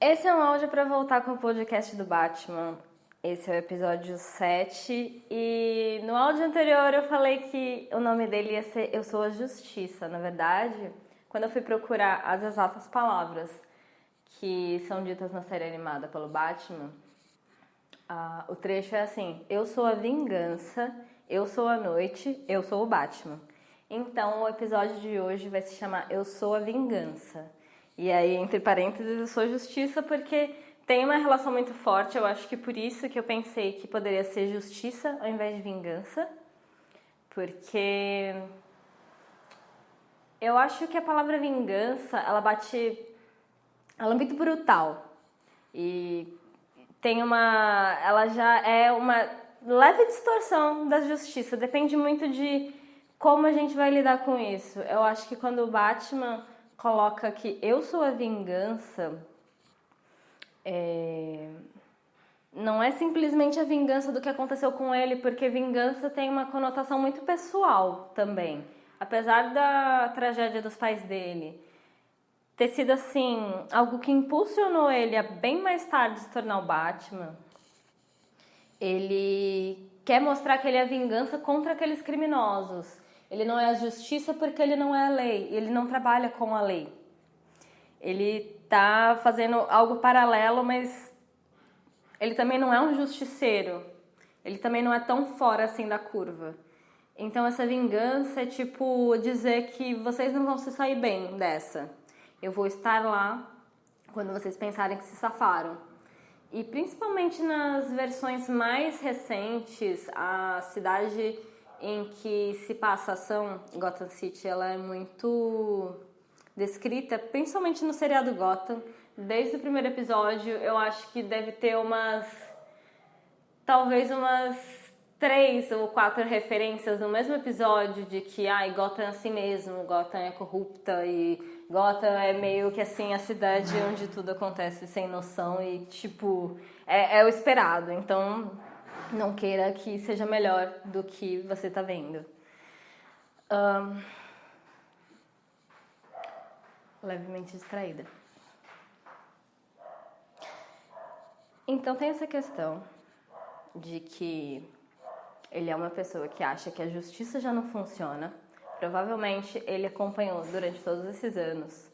Esse é um áudio para voltar com o podcast do Batman. Esse é o episódio 7 e no áudio anterior eu falei que o nome dele ia ser Eu Sou a Justiça. Na verdade, quando eu fui procurar as exatas palavras que são ditas na série animada pelo Batman, o trecho é assim: eu sou a vingança, eu sou a noite, eu sou o Batman. Então o episódio de hoje vai se chamar Eu Sou a Vingança. E aí, entre parênteses, eu sou a justiça porque tem uma relação muito forte. Eu acho que por isso que eu pensei que poderia ser justiça ao invés de vingança. Porque eu acho que a palavra vingança, ela é muito brutal. E ela já é uma leve distorção da justiça. Depende muito de como a gente vai lidar com isso. Eu acho que quando o Batman coloca que eu sou a vingança, não é simplesmente a vingança do que aconteceu com ele, porque vingança tem uma conotação muito pessoal também. Apesar da tragédia dos pais dele ter sido assim, algo que impulsionou ele a bem mais tarde se tornar o Batman, ele quer mostrar que ele é a vingança contra aqueles criminosos. Ele não é a justiça porque ele não é a lei. Ele não trabalha com a lei. Ele tá fazendo algo paralelo, mas ele também não é um justiceiro. Ele também não é tão fora assim da curva. Então essa vingança é tipo dizer que vocês não vão se sair bem dessa. Eu vou estar lá quando vocês pensarem que se safaram. E principalmente nas versões mais recentes, a cidade em que se passa a ação, Gotham City, ela é muito descrita, principalmente no seriado Gotham. Desde o primeiro episódio, eu acho que deve ter talvez umas 3 ou 4 referências no mesmo episódio de que Gotham é assim mesmo, Gotham é corrupta e Gotham é meio que assim a cidade onde tudo acontece sem noção e tipo, é o esperado. Então não queira que seja melhor do que você tá vendo. Levemente distraída. Então tem essa questão de que ele é uma pessoa que acha que a justiça já não funciona. Provavelmente ele acompanhou durante todos esses anos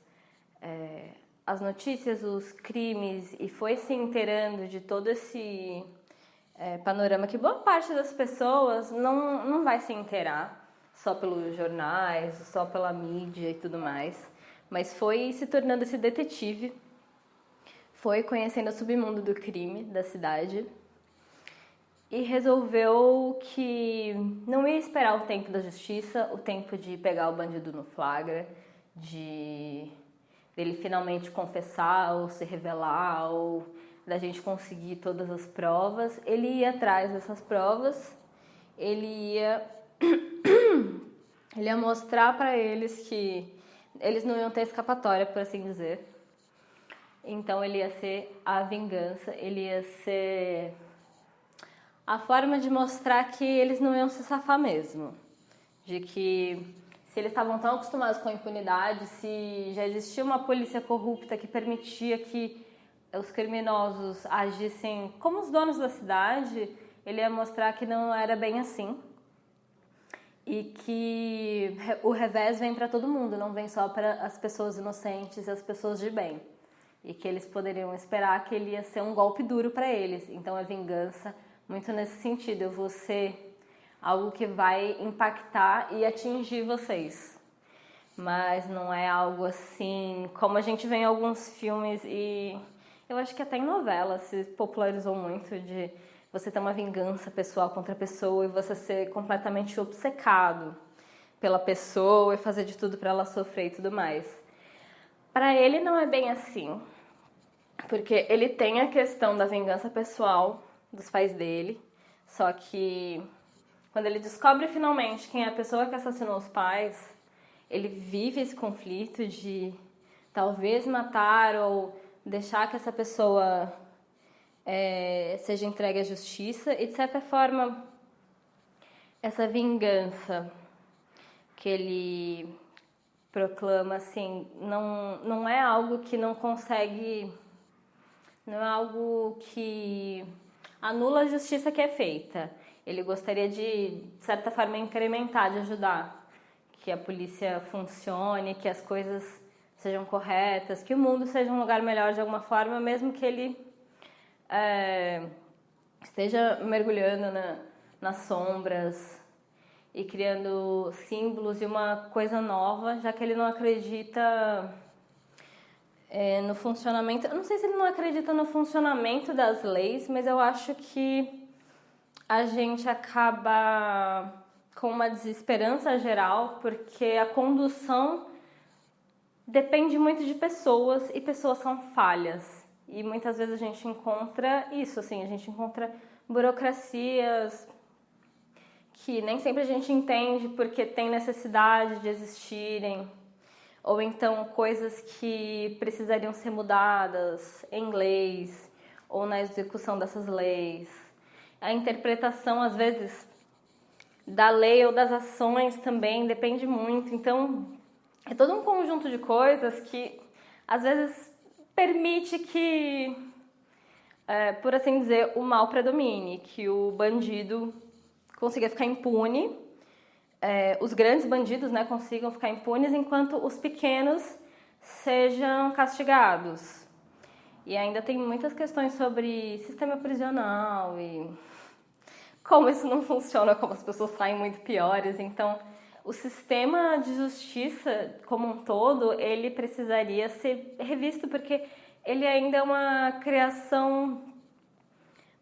as notícias, os crimes e foi se inteirando de todo esse panorama que boa parte das pessoas não vai se inteirar só pelos jornais, só pela mídia e tudo mais, mas foi se tornando esse detetive, foi conhecendo o submundo do crime da cidade e resolveu que não ia esperar o tempo da justiça, o tempo de pegar o bandido no flagra, dele finalmente confessar ou se revelar ou da gente conseguir todas as provas. Ele ia atrás dessas provas, ele ia mostrar para eles que eles não iam ter escapatória, por assim dizer. Então ele ia ser a vingança, ele ia ser a forma de mostrar que eles não iam se safar mesmo. De que se eles estavam tão acostumados com a impunidade, se já existia uma polícia corrupta que permitia que os criminosos agissem como os donos da cidade, ele ia mostrar que não era bem assim. E que o revés vem para todo mundo, não vem só para as pessoas inocentes e as pessoas de bem. E que eles poderiam esperar que ele ia ser um golpe duro para eles. Então a vingança, muito nesse sentido, eu vou ser algo que vai impactar e atingir vocês. Mas não é algo assim, como a gente vê em alguns filmes e eu acho que até em novelas se popularizou muito de você ter uma vingança pessoal contra a pessoa e você ser completamente obcecado pela pessoa e fazer de tudo para ela sofrer e tudo mais. Para ele não é bem assim, porque ele tem a questão da vingança pessoal dos pais dele, só que quando ele descobre finalmente quem é a pessoa que assassinou os pais, ele vive esse conflito de talvez matar ou deixar que essa pessoa seja entregue à justiça. E de certa forma, essa vingança que ele proclama assim, não é algo que não consegue não é algo que anula a justiça que é feita. Ele gostaria de certa forma, incrementar, de ajudar, que a polícia funcione, que as coisas sejam corretas, que o mundo seja um lugar melhor de alguma forma, mesmo que ele esteja mergulhando nas sombras e criando símbolos e uma coisa nova, já que ele não acredita no funcionamento. Eu não sei se ele não acredita no funcionamento das leis, mas eu acho que a gente acaba com uma desesperança geral, porque a condução depende muito de pessoas e pessoas são falhas. E muitas vezes a gente encontra isso, assim, a gente encontra burocracias que nem sempre a gente entende porque tem necessidade de existirem, ou então coisas que precisariam ser mudadas em leis ou na execução dessas leis. A interpretação, às vezes, da lei ou das ações também depende muito. Então, é todo um conjunto de coisas que, às vezes, permite que, por assim dizer, o mal predomine, que o bandido consiga ficar impune, os grandes bandidos, né, consigam ficar impunes, enquanto os pequenos sejam castigados. E ainda tem muitas questões sobre sistema prisional e como isso não funciona, como as pessoas saem muito piores. Então, o sistema de justiça como um todo, ele precisaria ser revisto, porque ele ainda é uma criação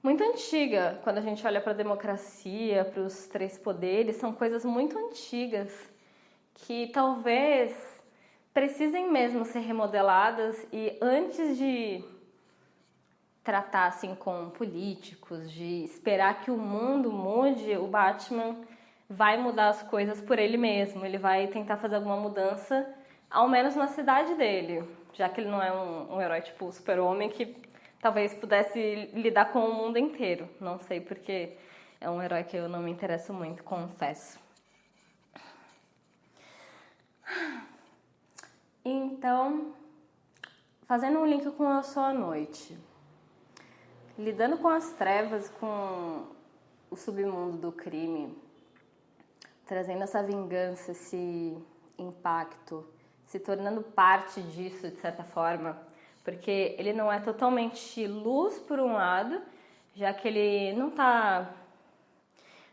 muito antiga. Quando a gente olha para a democracia, para os três poderes, são coisas muito antigas que talvez precisem mesmo ser remodeladas, e antes de tratar assim com políticos, de esperar que o mundo mude, o Batman vai mudar as coisas por ele mesmo. Ele vai tentar fazer alguma mudança, ao menos na cidade dele, já que ele não é um herói tipo Super-Homem que talvez pudesse lidar com o mundo inteiro. Não sei, porque é um herói que eu não me interesso muito, confesso. Então, fazendo um link com Eu Sou a Noite, lidando com as trevas, com o submundo do crime, trazendo essa vingança, esse impacto, se tornando parte disso de certa forma, porque ele não é totalmente luz por um lado, já que ele não está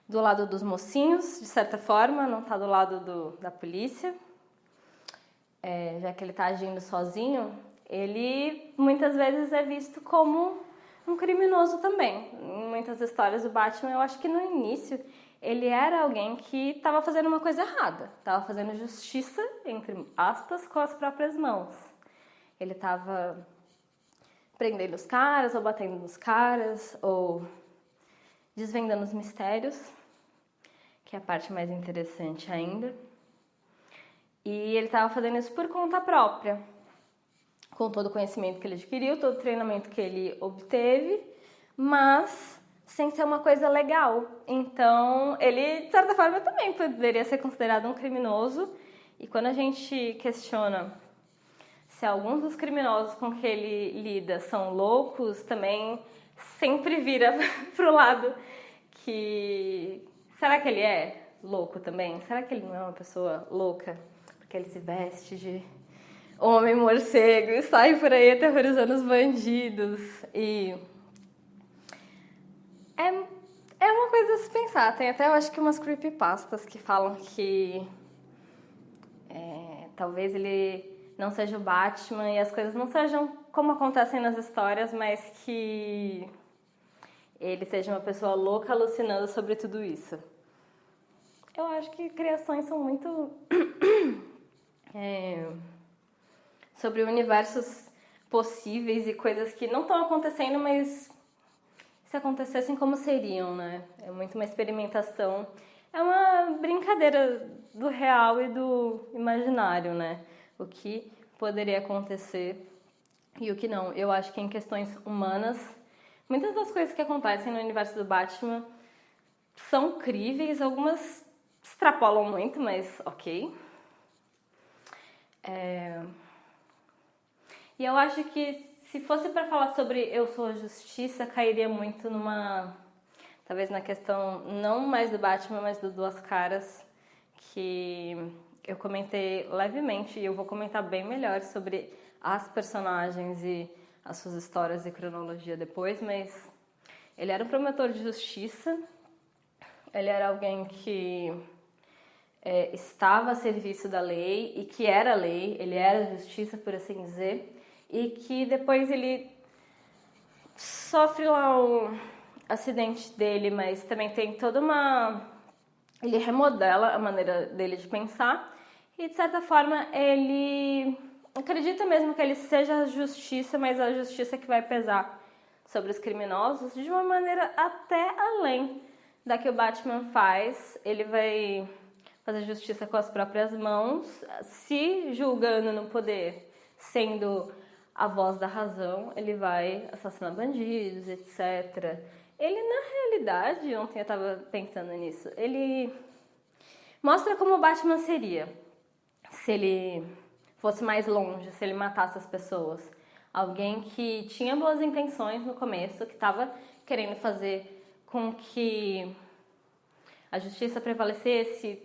do lado dos mocinhos, de certa forma, não está do lado da polícia, já que ele está agindo sozinho, ele muitas vezes é visto como um criminoso também. Em muitas histórias do Batman, eu acho que no início ele era alguém que estava fazendo uma coisa errada, estava fazendo justiça, entre aspas, com as próprias mãos. Ele estava prendendo os caras, ou batendo nos caras, ou desvendando os mistérios, que é a parte mais interessante ainda. E ele estava fazendo isso por conta própria, com todo o conhecimento que ele adquiriu, todo o treinamento que ele obteve, mas sem ser uma coisa legal. Então, ele, de certa forma, também poderia ser considerado um criminoso. E quando a gente questiona se alguns dos criminosos com que ele lida são loucos, também sempre vira pro lado que... Será que ele é louco também? Será que ele não é uma pessoa louca? Porque ele se veste de homem morcego e sai por aí aterrorizando os bandidos. E é uma coisa a se pensar. Tem até, eu acho que umas creepypastas que falam que talvez ele não seja o Batman e as coisas não sejam como acontecem nas histórias, mas que ele seja uma pessoa louca alucinando sobre tudo isso. Eu acho que criações são muito sobre universos possíveis e coisas que não estão acontecendo, mas se acontecessem, como seriam, né? É muito uma experimentação. É uma brincadeira do real e do imaginário, né? O que poderia acontecer e o que não. Eu acho que em questões humanas, muitas das coisas que acontecem no universo do Batman são críveis, algumas extrapolam muito, mas ok. E eu acho que se fosse para falar sobre Eu Sou a Justiça, cairia muito talvez na questão não mais do Batman, mas do Duas Caras, que eu comentei levemente e eu vou comentar bem melhor sobre as personagens e as suas histórias e cronologia depois, mas ele era um promotor de justiça, ele era alguém que estava a serviço da lei e que era lei, ele era justiça, por assim dizer, e que depois ele sofre lá o acidente dele, mas também tem toda ele remodela a maneira dele de pensar e, de certa forma, ele acredita mesmo que ele seja a justiça, mas a justiça que vai pesar sobre os criminosos de uma maneira até além da que o Batman faz. Ele vai fazer justiça com as próprias mãos, se julgando no poder, sendo a voz da razão, ele vai assassinar bandidos, etc. Ele, na realidade, ontem eu estava pensando nisso, ele mostra como o Batman seria se ele fosse mais longe, se ele matasse as pessoas. Alguém que tinha boas intenções no começo, que estava querendo fazer com que a justiça prevalecesse,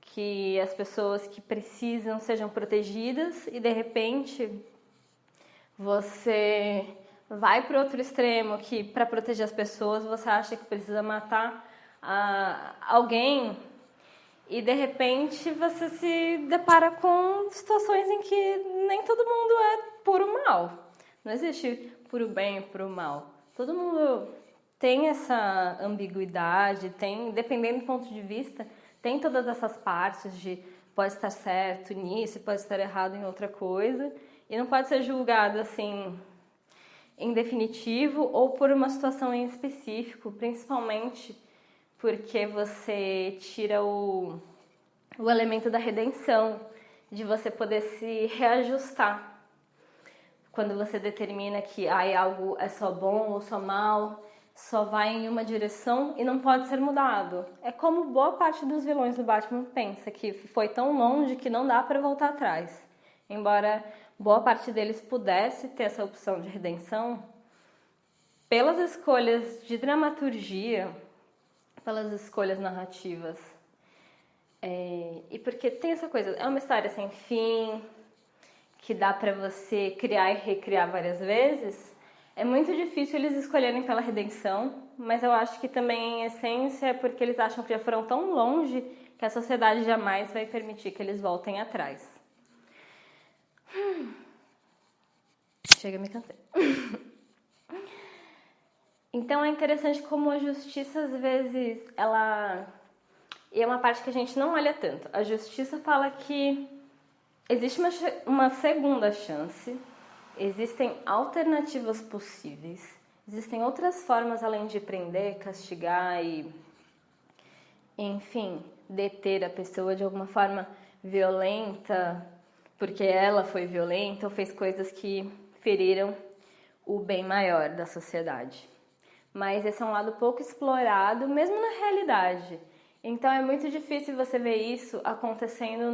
que as pessoas que precisam sejam protegidas e, de repente, você vai para o outro extremo, que para proteger as pessoas você acha que precisa matar alguém e, de repente, você se depara com situações em que nem todo mundo é puro mal. Não existe puro bem e puro mal. Todo mundo tem essa ambiguidade, dependendo do ponto de vista, tem todas essas partes de pode estar certo nisso, pode estar errado em outra coisa, e não pode ser julgado assim em definitivo ou por uma situação em específico, principalmente porque você tira o elemento da redenção, de você poder se reajustar. Quando você determina que algo é só bom ou só mal, só vai em uma direção e não pode ser mudado. É como boa parte dos vilões do Batman pensa, que foi tão longe que não dá para voltar atrás. Embora boa parte deles pudesse ter essa opção de redenção, pelas escolhas de dramaturgia, pelas escolhas narrativas, e porque tem essa coisa, é uma história sem fim, que dá para você criar e recriar várias vezes, é muito difícil eles escolherem pela redenção, mas eu acho que também, em essência, é porque eles acham que já foram tão longe que a sociedade jamais vai permitir que eles voltem atrás. Chega, me cansei. Então é interessante como a justiça, às vezes, e é uma parte que a gente não olha tanto. A justiça fala que existe uma segunda chance, existem alternativas possíveis, existem outras formas além de prender, castigar e, enfim, deter a pessoa de alguma forma violenta, porque ela foi violenta ou fez coisas que feriram o bem maior da sociedade. Mas esse é um lado pouco explorado, mesmo na realidade. Então é muito difícil você ver isso acontecendo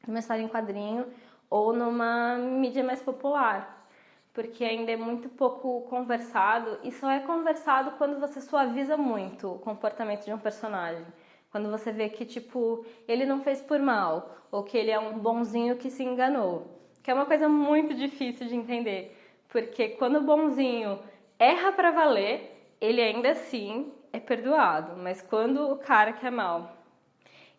numa história em quadrinho ou numa mídia mais popular, porque ainda é muito pouco conversado e só é conversado quando você suaviza muito o comportamento de um personagem. Quando você vê que, tipo, ele não fez por mal, ou que ele é um bonzinho que se enganou, que é uma coisa muito difícil de entender, porque quando o bonzinho erra pra valer, ele ainda assim é perdoado, mas quando o cara que é mal,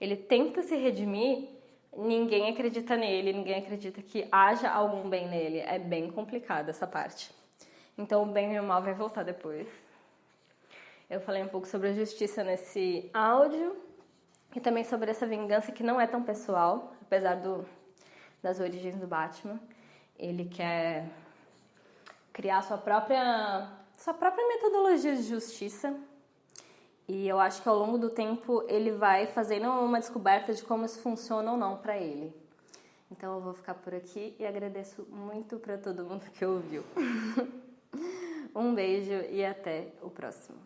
ele tenta se redimir, ninguém acredita nele, ninguém acredita que haja algum bem nele. É bem complicado essa parte. Então o bem e o mal vai voltar depois. Eu falei um pouco sobre a justiça nesse áudio e também sobre essa vingança que não é tão pessoal, apesar das origens do Batman. Ele quer criar sua própria metodologia de justiça. E eu acho que ao longo do tempo ele vai fazendo uma descoberta de como isso funciona ou não para ele. Então eu vou ficar por aqui e agradeço muito para todo mundo que ouviu. Um beijo e até o próximo.